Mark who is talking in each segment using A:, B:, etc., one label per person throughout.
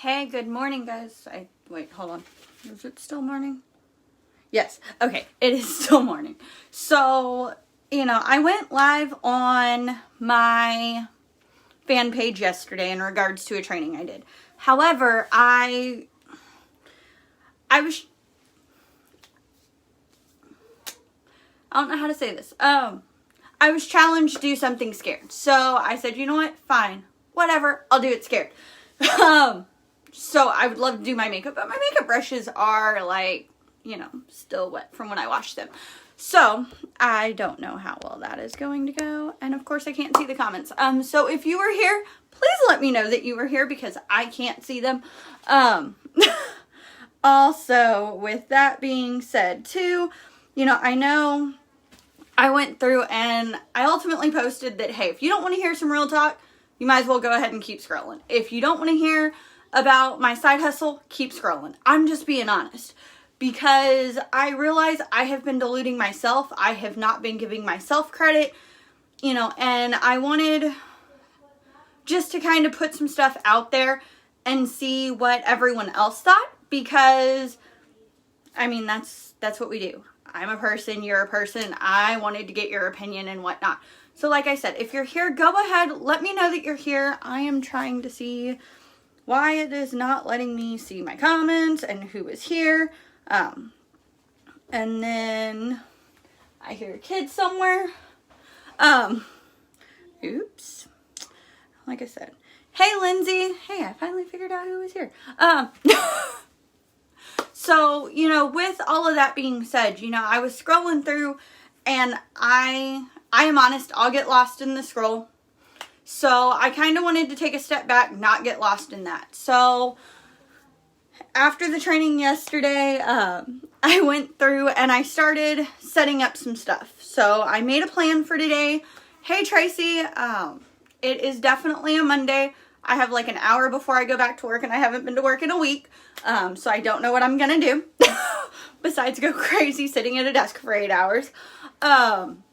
A: Hey, good morning, guys. Wait, hold on. Is it still morning? Yes. Okay, it is still morning. So, I went live on my fan page yesterday in regards to a training I did. However, I don't know how to say this. I was challenged to do something scared. So I said, you know what? Fine. Whatever. I'll do it scared. So I would love to do my makeup, but my makeup brushes are still wet from when I washed them. So I don't know how well that is going to go. And of course I can't see the comments. So if you were here, please let me know that you were here because I can't see them. Also, with that being said too, I know I went through and I ultimately posted that, hey, if you don't want to hear some real talk, you might as well go ahead and keep scrolling. If you don't want to hear about my side hustle, keep scrolling. I'm just being honest because I realize I have been deluding myself. I have not been giving myself credit, and I wanted just to kind of put some stuff out there and see what everyone else thought because, that's what we do. I'm a person, you're a person. I wanted to get your opinion and whatnot. So like I said, if you're here, go ahead. Let me know that you're here. I am trying to see why it is not letting me see my comments and who is here. And then I hear a kid somewhere. Oops. Like I said. Hey, Lindsay. Hey, I finally figured out who was here. So, with all of that being said, I was scrolling through and I am honest, I'll get lost in the scroll. So I kind of wanted to take a step back, not get lost in that. So after the training yesterday, I went through and I started setting up some stuff. So I made a plan for today. Hey, Tracy, it is definitely a Monday. I have like an hour before I go back to work and I haven't been to work in a week. So I don't know what I'm going to do besides go crazy sitting at a desk for 8 hours. And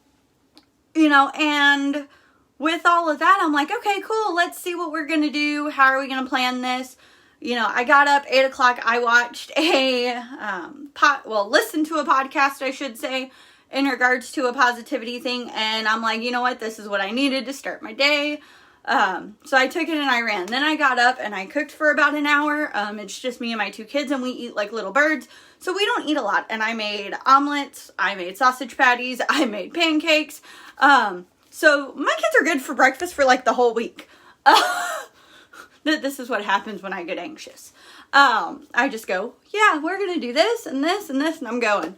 A: with all of that, I'm like, okay, cool. Let's see what we're going to do. How are we going to plan this? I got up 8 o'clock. I watched listened to a podcast, I should say, in regards to a positivity thing. And I'm like, you know what? This is what I needed to start my day. So I took it and I ran. Then I got up and I cooked for about an hour. It's just me and my 2 kids and we eat like little birds. So we don't eat a lot. And I made omelets. I made sausage patties. I made pancakes. So my kids are good for breakfast for like the whole week. This is what happens when I get anxious. I just go, yeah, we're going to do this and this and this, and I'm going.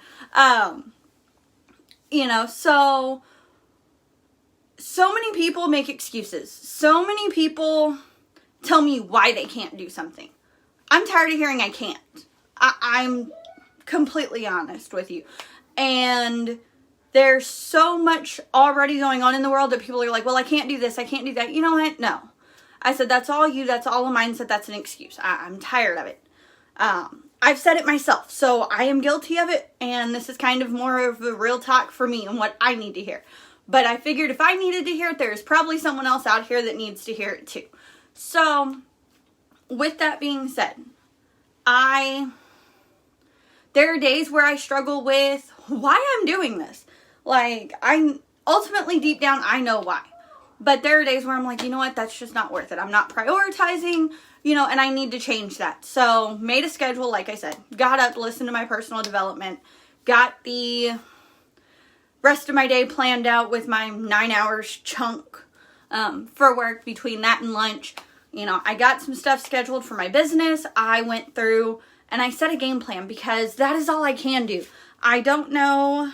A: So many people make excuses. So many people tell me why they can't do something. I'm tired of hearing I can't. I'm completely honest with you. And there's so much already going on in the world that people are like, well, I can't do this. I can't do that. You know what? No. I said, that's all you. That's all a mindset. That's an excuse. I'm tired of it. I've said it myself. So I am guilty of it. And this is kind of more of a real talk for me and what I need to hear. But I figured if I needed to hear it, there's probably someone else out here that needs to hear it too. So with that being said, there are days where I struggle with why I'm doing this. Like, I ultimately deep down, I know why. But there are days where I'm like, you know what, that's just not worth it. I'm not prioritizing, and I need to change that. So made a schedule, like I said, got up, listened to my personal development, got the rest of my day planned out with my 9 hours chunk for work between that and lunch. I got some stuff scheduled for my business. I went through and I set a game plan because that is all I can do. I don't know,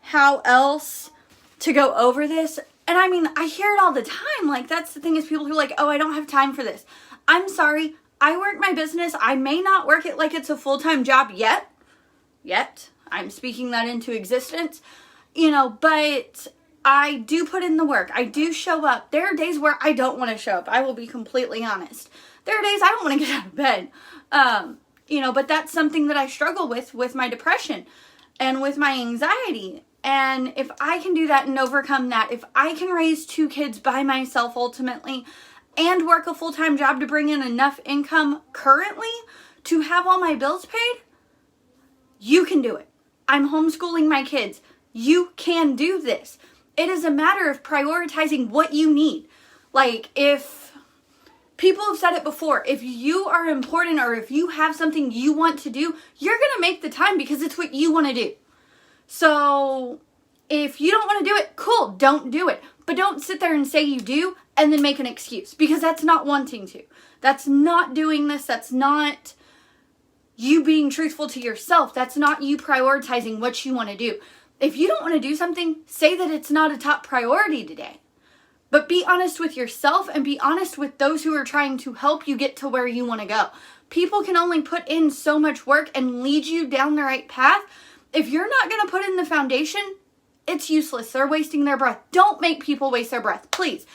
A: how else to go over this. And I hear it all the time. Like, that's the thing is people who are like, oh, I don't have time for this. I'm sorry. I work my business. I may not work it like it's a full-time job yet. I'm speaking that into existence, but I do put in the work. I do show up. There are days where I don't want to show up. I will be completely honest. There are days I don't want to get out of bed. But that's something that I struggle with my depression and with my anxiety. And if I can do that and overcome that, if I can raise 2 kids by myself ultimately, and work a full-time job to bring in enough income currently to have all my bills paid, you can do it. I'm homeschooling my kids. You can do this. It is a matter of prioritizing what you need. Like, if people have said it before, if you are important or if you have something you want to do, you're going to make the time because it's what you want to do. So if you don't want to do it, cool, don't do it. But don't sit there and say you do and then make an excuse, because that's not wanting to. That's not doing this. That's not you being truthful to yourself. That's not you prioritizing what you want to do. If you don't want to do something, say that it's not a top priority today. But be honest with yourself and be honest with those who are trying to help you get to where you want to go. People can only put in so much work and lead you down the right path. If you're not going to put in the foundation, it's useless. They're wasting their breath. Don't make people waste their breath, please.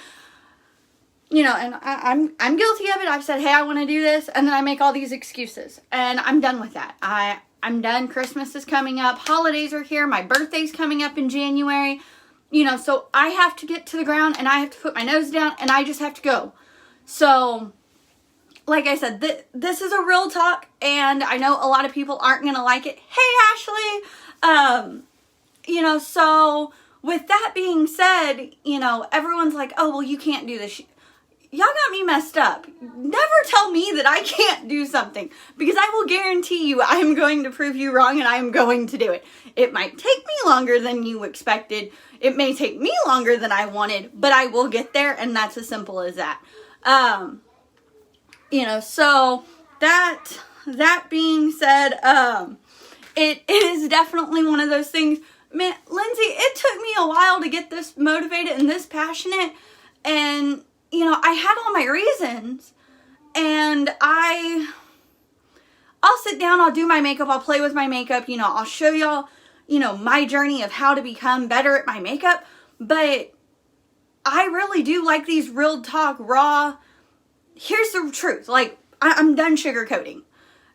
A: You know, and I'm guilty of it. I've said, hey, I want to do this, and then I make all these excuses, and I'm done with that. I'm done. Christmas is coming up. Holidays are here. My birthday's coming up in January. You know, so I have to get to the ground, and I have to put my nose down, and I just have to go. So, like I said, this is a real talk, and I know a lot of people aren't going to like it. Hey, Ashley! You know, so with that being said, you know, everyone's like, oh, well, you can't do this. Y'all got me messed up. Never tell me that I can't do something, because I will guarantee you I am going to prove you wrong, and I am going to do it. It might take me longer than you expected. It may take me longer than I wanted, but I will get there, and that's as simple as that. You know, so that being said, it is definitely one of those things. Man, Lindsay, it took me a while to get this motivated and this passionate, and you know, I had all my reasons, and I'll sit down, I'll do my makeup, I'll play with my makeup, you know, I'll show y'all, you know, my journey of how to become better at my makeup, but I really do like these real talk, raw, here's the truth, like, I'm done sugarcoating,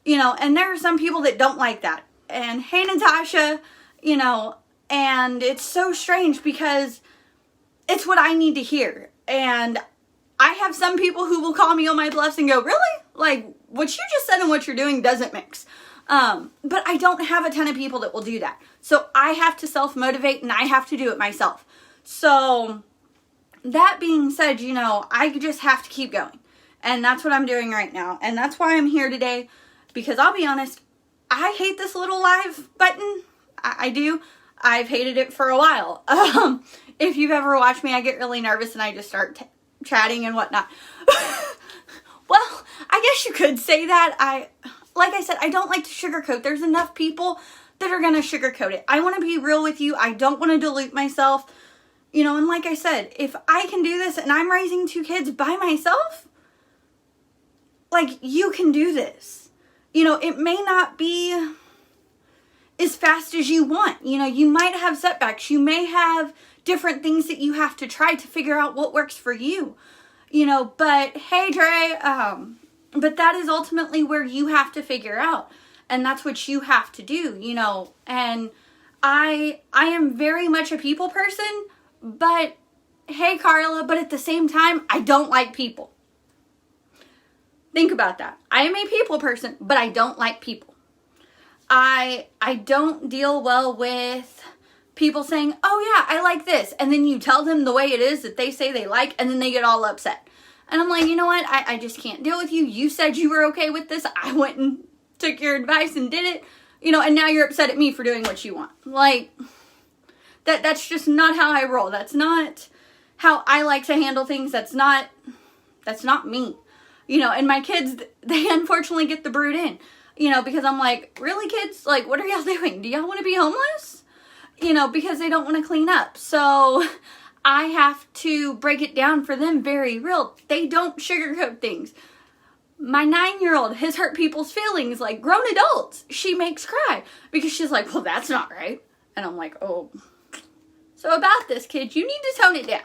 A: you know, and there are some people that don't like that, and hey, Natasha, you know, and it's so strange because it's what I need to hear, and I have some people who will call me on my bluffs and go, really? Like, what you just said and what you're doing doesn't mix. But I don't have a ton of people that will do that. So I have to self-motivate, and I have to do it myself. So that being said, you know, I just have to keep going. And that's what I'm doing right now. And that's why I'm here today. Because I'll be honest, I hate this little live button. I do. I've hated it for a while. If you've ever watched me, I get really nervous and I just start chatting and whatnot. Well, I guess you could say that. Like I said, I don't like to sugarcoat. There's enough people that are going to sugarcoat it. I want to be real with you. I don't want to dilute myself. You know, and like I said, if I can do this and I'm raising 2 kids by myself, like, you can do this. You know, it may not be as fast as you want. You know, you might have setbacks. You may have different things that you have to try to figure out what works for you. You know, but hey, Dre, but that is ultimately where you have to figure out. And that's what you have to do, you know. And I am very much a people person, but hey, Carla, but at the same time, I don't like people. Think about that. I am a people person, but I don't like people. I don't deal well with people saying, oh yeah, I like this. And then you tell them the way it is that they say they like, and then they get all upset. And I'm like, you know what? I just can't deal with you. You said you were okay with this. I went and took your advice and did it. You know, and now you're upset at me for doing what you want. Like, that's just not how I roll. That's not how I like to handle things. That's not me. You know, and my kids, they unfortunately get the brood in. You know, because I'm like, really, kids? Like, what are y'all doing? Do y'all want to be homeless? You know, because they don't want to clean up. So I have to break it down for them very real. They don't sugarcoat things. My 9-year-old has hurt people's feelings like grown adults. She makes cry because she's like, well, that's not right. And I'm like, oh. So about this, kid, you need to tone it down.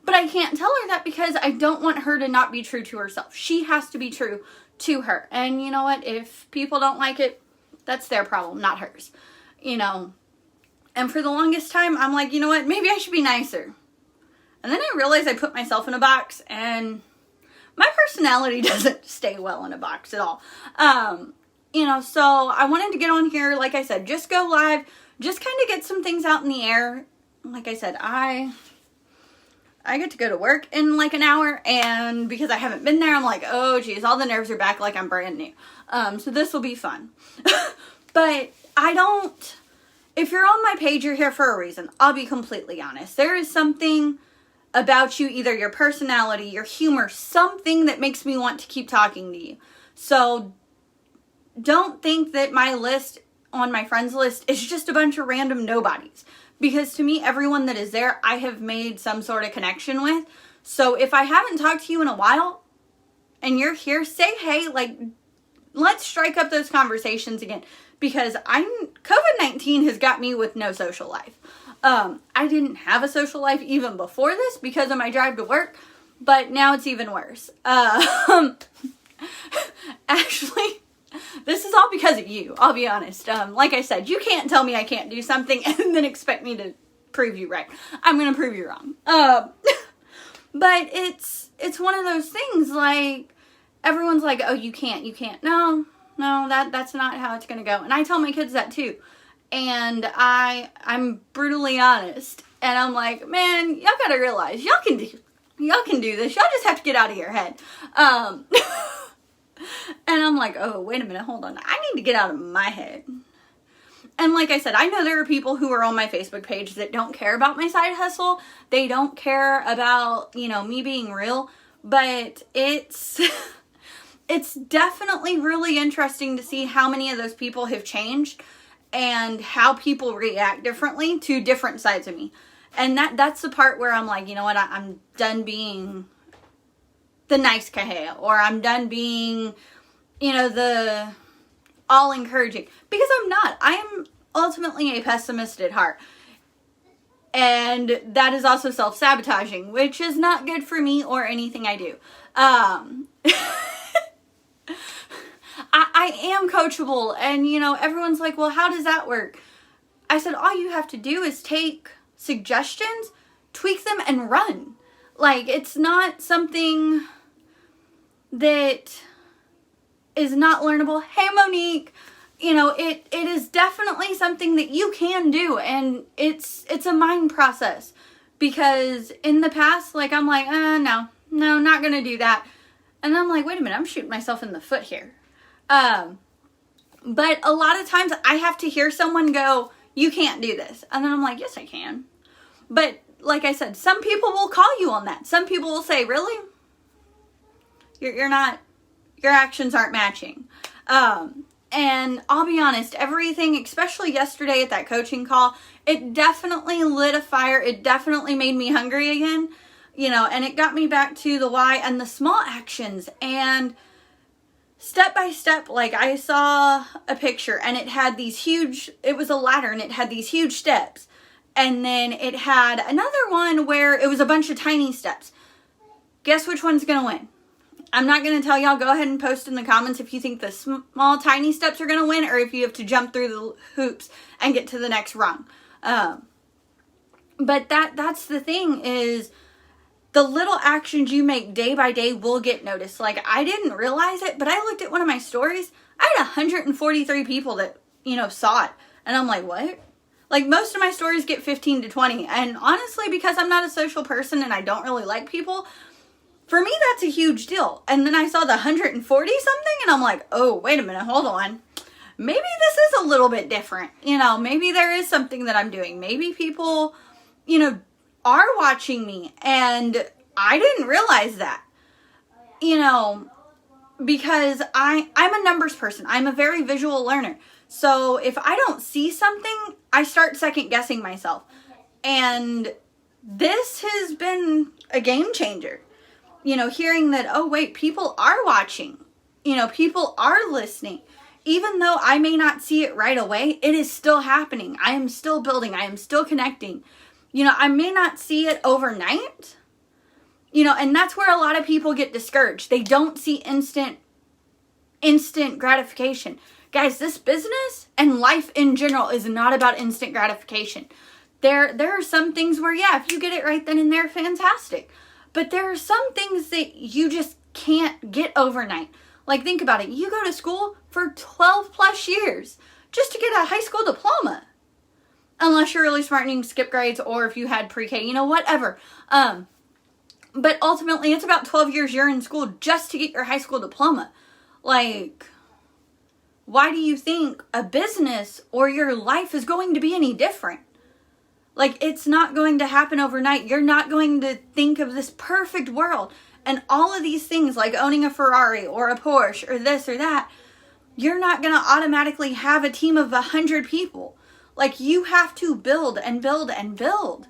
A: But I can't tell her that because I don't want her to not be true to herself. She has to be true to her. And you know what? If people don't like it, that's their problem, not hers. You know. And for the longest time, I'm like, you know what? Maybe I should be nicer. And then I realized I put myself in a box, and my personality doesn't stay well in a box at all. So I wanted to get on here, like I said, just go live, just kind of get some things out in the air. Like I said, I get to go to work in like an hour, and because I haven't been there, I'm like, oh geez, all the nerves are back like I'm brand new. So this will be fun. But if you're on my page, you're here for a reason. I'll be completely honest. There is something about you, either your personality, your humor, something that makes me want to keep talking to you. So don't think that my list on my friends list is just a bunch of random nobodies. Because to me, everyone that is there, I have made some sort of connection with. So if I haven't talked to you in a while and you're here, say hey, like, let's strike up those conversations again. Because COVID-19 has got me with no social life. I didn't have a social life even before this because of my drive to work, but now it's even worse. Actually, this is all because of you, I'll be honest. Like I said, you can't tell me I can't do something and then expect me to prove you right. I'm going to prove you wrong. But it's one of those things, like, everyone's like, oh, you can't. No, that's not how it's going to go. And I tell my kids that too. And I'm brutally honest. And I'm like, man, y'all got to realize, y'all can do this. Y'all just have to get out of your head. And I'm like, oh, wait a minute, hold on. I need to get out of my head. And like I said, I know there are people who are on my Facebook page that don't care about my side hustle. They don't care about, me being real. But it's definitely really interesting to see how many of those people have changed and how people react differently to different sides of me. And that's the part where I'm like, you know what, I'm done being the nice kahea, or I'm done being, the all encouraging, because I'm not. I am ultimately a pessimist at heart. And that is also self-sabotaging, which is not good for me or anything I do. I am coachable, and everyone's like, well, how does that work? I said, all you have to do is take suggestions, tweak them, and run. Like, it's not something that is not learnable. Hey, Monique, it is definitely something that you can do, and it's a mind process. Because in the past, like, I'm like, no, not gonna do that. And I'm like, wait a minute, I'm shooting myself in the foot here. But a lot of times I have to hear someone go, you can't do this. And then I'm like, yes, I can. But like I said, some people will call you on that. Some people will say, really? You're not, your actions aren't matching. And I'll be honest, everything, especially yesterday at that coaching call, it definitely lit a fire. It definitely made me hungry again, and it got me back to the why and the small actions. And step by step, like, I saw a picture and it had it was a ladder and it had these huge steps. And then it had another one where it was a bunch of tiny steps. Guess which one's going to win? I'm not going to tell y'all. Go ahead and post in the comments if you think the small, tiny steps are going to win, or if you have to jump through the hoops and get to the next rung. But that's the thing, is the little actions you make day by day will get noticed. Like, I didn't realize it, but I looked at one of my stories. I had 143 people that, saw it. And I'm like, what? Like, most of my stories get 15 to 20. And honestly, because I'm not a social person and I don't really like people, for me, that's a huge deal. And then I saw the 140 something and I'm like, oh, wait a minute, hold on. Maybe this is a little bit different. Maybe there is something that I'm doing. Maybe people, are watching me, and I didn't realize that, because I'm a numbers person. I'm a very visual learner. So if I don't see something, I start second guessing myself. And this has been a game changer, hearing that, oh wait, people are watching, people are listening. Even though I may not see it right away, it is still happening. I am still building. I am still connecting. I may not see it overnight, and that's where a lot of people get discouraged. They don't see instant gratification. Guys, this business and life in general is not about instant gratification. There are some things where, yeah, if you get it right then and there, fantastic. But there are some things that you just can't get overnight. Like, think about it. You go to school for 12 plus years just to get a high school diploma. Unless you're really smart and you can skip grades, or if you had pre-K, you know, whatever. But ultimately, it's about 12 years you're in school just to get your high school diploma. Like, why do you think a business or your life is going to be any different? Like, it's not going to happen overnight. You're not going to think of this perfect world. And all of these things, like owning a Ferrari or a Porsche or this or that, you're not going to automatically have a team of 100 people. Like, you have to build and build and build.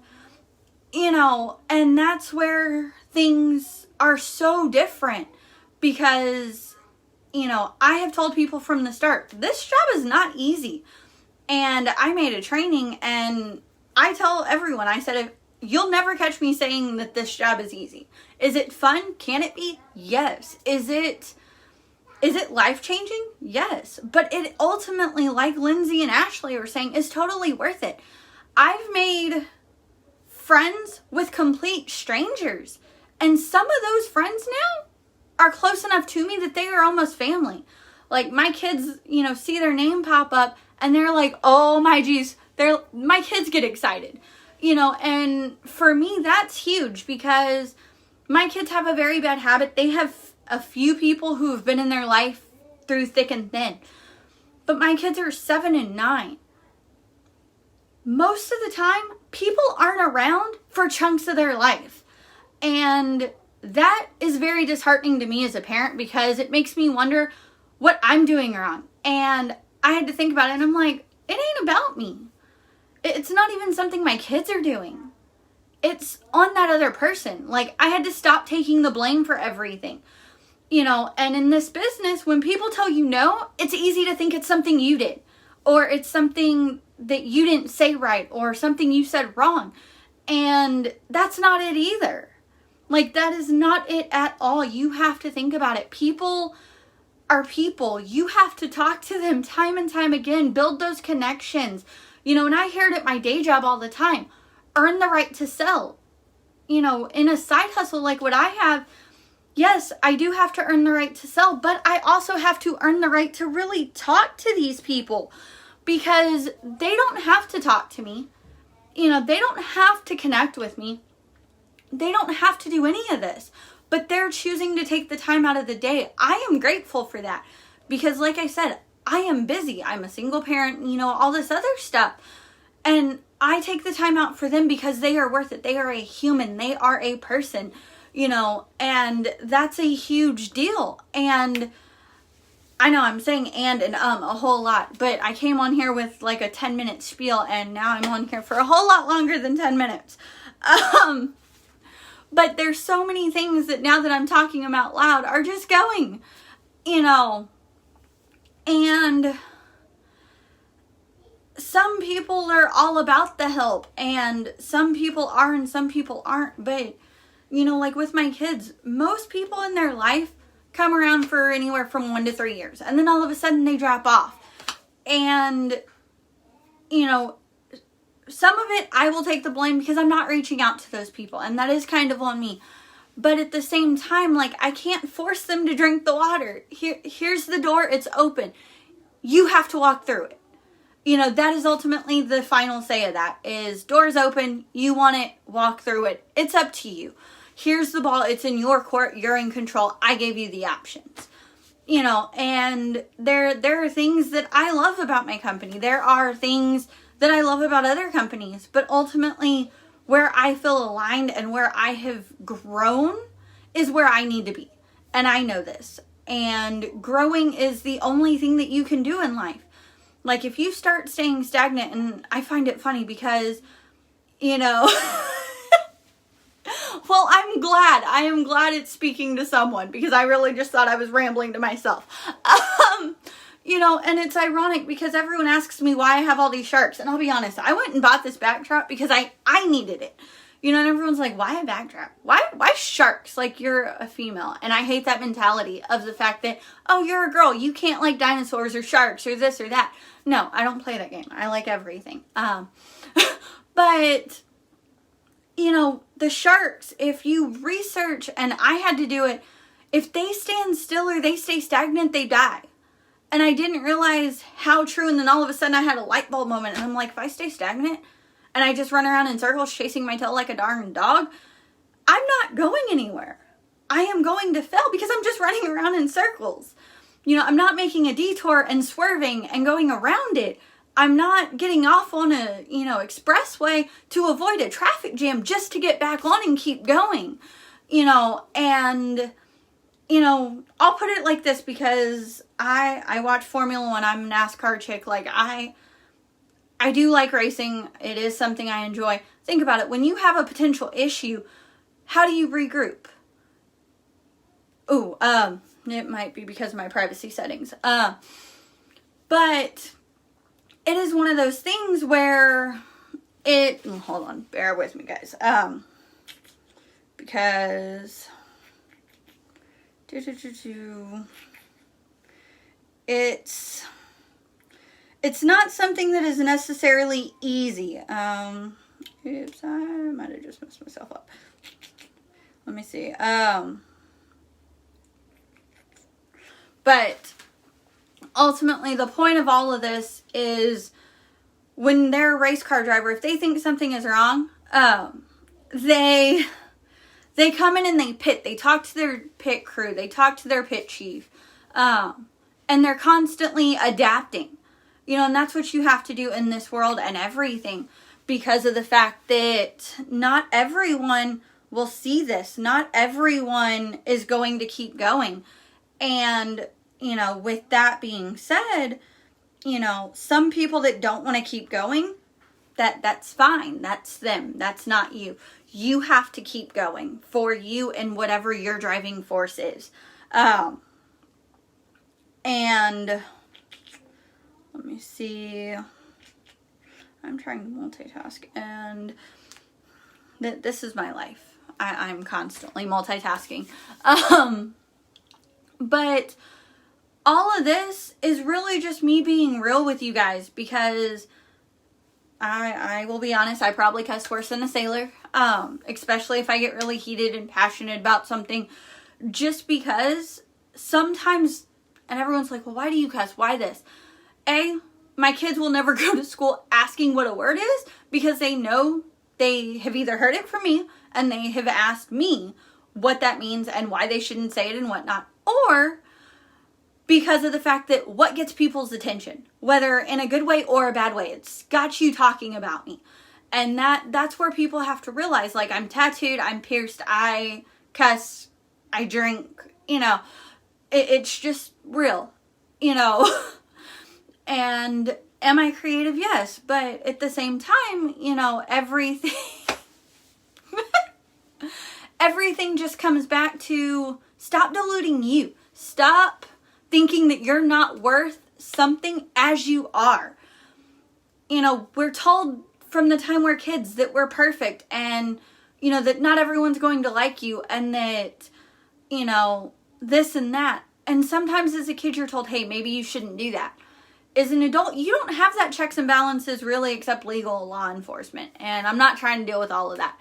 A: You know, and that's where things are so different. Because, you know, I have told people from the start, this job is not easy. And I made a training, and I tell everyone, I said, you'll never catch me saying that this job is easy. Is it fun? Can it be? Yes. Is it life-changing? Yes. But it ultimately, like Lindsay and Ashley were saying, is totally worth it. I've made friends with complete strangers. And some of those friends now are close enough to me that they are almost family. Like, my kids, you know, see their name pop up and they're like, oh my geez, my kids get excited. You know, and for me, that's huge because my kids have a very bad habit. They have a few people who have been in their life through thick and thin. But my kids are 7 and 9. Most of the time, people aren't around for chunks of their life. And that is very disheartening to me as a parent because it makes me wonder what I'm doing wrong. And I had to think about it, and I'm like, it ain't about me. It's not even something my kids are doing. It's on that other person. Like, I had to stop taking the blame for everything. You know, and in this business, when people tell you no, it's easy to think it's something you did. Or it's something that you didn't say right. Or something you said wrong. And that's not it either. Like, that is not it at all. You have to think about it. People are people. You have to talk to them time and time again. Build those connections. You know, and I hear it at my day job all the time. Earn the right to sell. You know, in a side hustle like what I have, yes, I do have to earn the right to sell, but I also have to earn the right to really talk to these people because they don't have to talk to me. You know, they don't have to connect with me. They don't have to do any of this, but they're choosing to take the time out of the day. I am grateful for that because, like I said, I am busy. I'm a single parent, you know, all this other stuff. And I take the time out for them because they are worth it. They are a human. They are a person, you know, and that's a huge deal. And I know I'm saying and a whole lot, but I came on here with like a 10-minute spiel and now I'm on here for a whole lot longer than 10 minutes. But there's so many things that now that I'm talking them out loud are just going, you know, and some people are all about the help and some people are and some people aren't. But, you know, like with my kids, most people in their life come around for anywhere from 1 to 3 years. And then all of a sudden they drop off. And, you know, some of it I will take the blame because I'm not reaching out to those people. And that is kind of on me. But at the same time, like, I can't force them to drink the water. Here's the door. It's open. You have to walk through it. You know, that is ultimately the final say of that is doors open. You want it. Walk through it. It's up to you. Here's the ball. It's in your court. You're in control. I gave you the options. You know, and there are things that I love about my company. There are things that I love about other companies. But ultimately, where I feel aligned and where I have grown is where I need to be. And I know this. And growing is the only thing that you can do in life. Like, if you start staying stagnant, and I find it funny because, you know, well, I am glad it's speaking to someone because I really just thought I was rambling to myself. You know, and it's ironic because everyone asks me why I have all these sharks. And I'll be honest, I went and bought this backdrop because I needed it. You know, and everyone's like, why a backdrop? Why sharks? Like, you're a female. And I hate that mentality of the fact that, oh, you're a girl. You can't like dinosaurs or sharks or this or that. No, I don't play that game. I like everything. But, you know, the sharks, if you research, and I had to do it, if they stand still or they stay stagnant, they die. And I didn't realize how true. And then all of a sudden I had a light bulb moment. And I'm like, if I stay stagnant and I just run around in circles chasing my tail like a darn dog, I'm not going anywhere. I am going to fail because I'm just running around in circles. You know, I'm not making a detour and swerving and going around it. I'm not getting off on a, expressway to avoid a traffic jam just to get back on and keep going. And I'll put it like this, because I watch Formula One. I'm a NASCAR chick. Like, I do like racing. It is something I enjoy. Think about it. When you have a potential issue, how do you regroup? It might be because of my privacy settings. But it is one of those things where hold on, bear with me, guys. Because it's not something that is necessarily easy. Oops, I might have just messed myself up. Let me see. But ultimately, the point of all of this is, when they're a race car driver, if they think something is wrong, they come in and they pit. They talk to their pit crew. They talk to their pit chief. And they're constantly adapting. And that's what you have to do in this world and everything, because of the fact that not everyone will see this. Not everyone is going to keep going. And, with that being said, some people that don't want to keep going, that's fine. That's them. That's not you. You have to keep going for you and whatever your driving force is. And let me see. I'm trying to multitask, and this is my life. I'm constantly multitasking. But all of this is really just me being real with you guys, because I will be honest, I probably cuss worse than a sailor, especially if I get really heated and passionate about something, just because sometimes, and everyone's like, well, why do you cuss? Why this? My kids will never go to school asking what a word is, because they know they have either heard it from me and they have asked me what that means and why they shouldn't say it and whatnot. Or because of the fact that what gets people's attention, whether in a good way or a bad way, it's got you talking about me. And that's where people have to realize, like, I'm tattooed, I'm pierced, I cuss, I drink, it's just real, And am I creative? Yes. But at the same time, everything, everything just comes back to stop diluting you. Stop thinking that you're not worth something as you are. We're told from the time we're kids that we're perfect, and, that not everyone's going to like you, and that, this and that. And sometimes as a kid, you're told, hey, maybe you shouldn't do that. As an adult, you don't have that checks and balances really, except legal law enforcement. And I'm not trying to deal with all of that.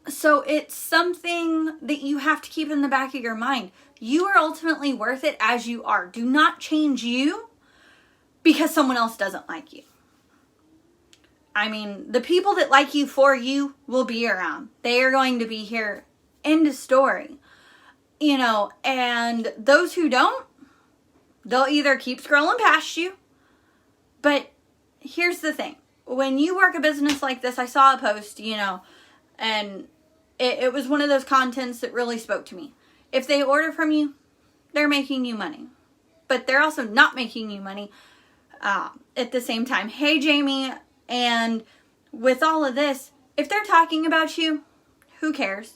A: So it's something that you have to keep in the back of your mind. You are ultimately worth it as you are. Do not change you because someone else doesn't like you. I mean, the people that like you for you will be around. They are going to be here. End of story. And those who don't, they'll either keep scrolling past you. But here's the thing. When you work a business like this, I saw a post, and it was one of those contents that really spoke to me. If they order from you, they're making you money. But they're also not making you money at the same time. Hey, Jamie, and with all of this, if they're talking about you, who cares?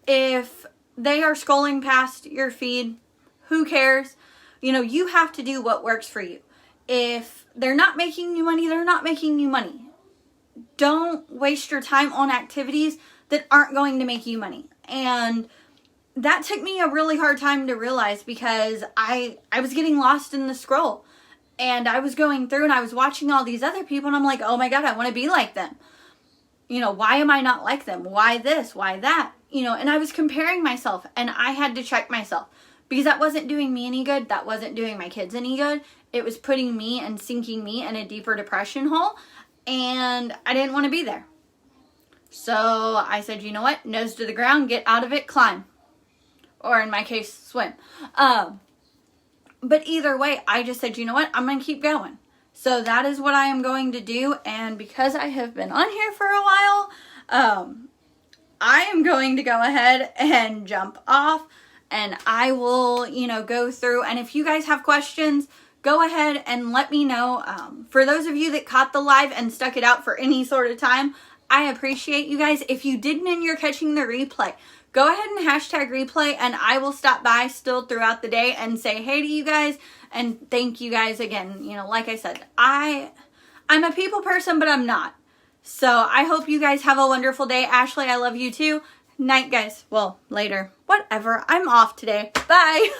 A: If they are scrolling past your feed, who cares? You have to do what works for you. If they're not making you money, they're not making you money. Don't waste your time on activities that aren't going to make you money. And that took me a really hard time to realize, because I was getting lost in the scroll. And I was going through and I was watching all these other people, and I'm like, oh my God, I want to be like them. Why am I not like them? Why this? Why that? and I was comparing myself, and I had to check myself because that wasn't doing me any good. That wasn't doing my kids any good. It was putting me and sinking me in a deeper depression hole, and I didn't want to be there. So I said, you know what? Nose to the ground, get out of it, climb. Or in my case, swim. But either way, I just said, you know what? I'm going to keep going. So that is what I am going to do. And because I have been on here for a while, I am going to go ahead and jump off. And I will, go through. And if you guys have questions, go ahead and let me know. For those of you that caught the live and stuck it out for any sort of time, I appreciate you guys. If you didn't and you're catching the replay, go ahead and hashtag replay, and I will stop by still throughout the day and say hey to you guys and thank you guys again. Like I said, I'm a people person, but I'm not. So I hope you guys have a wonderful day. Ashley, I love you too. Night, guys. Well, later. Whatever. I'm off today. Bye.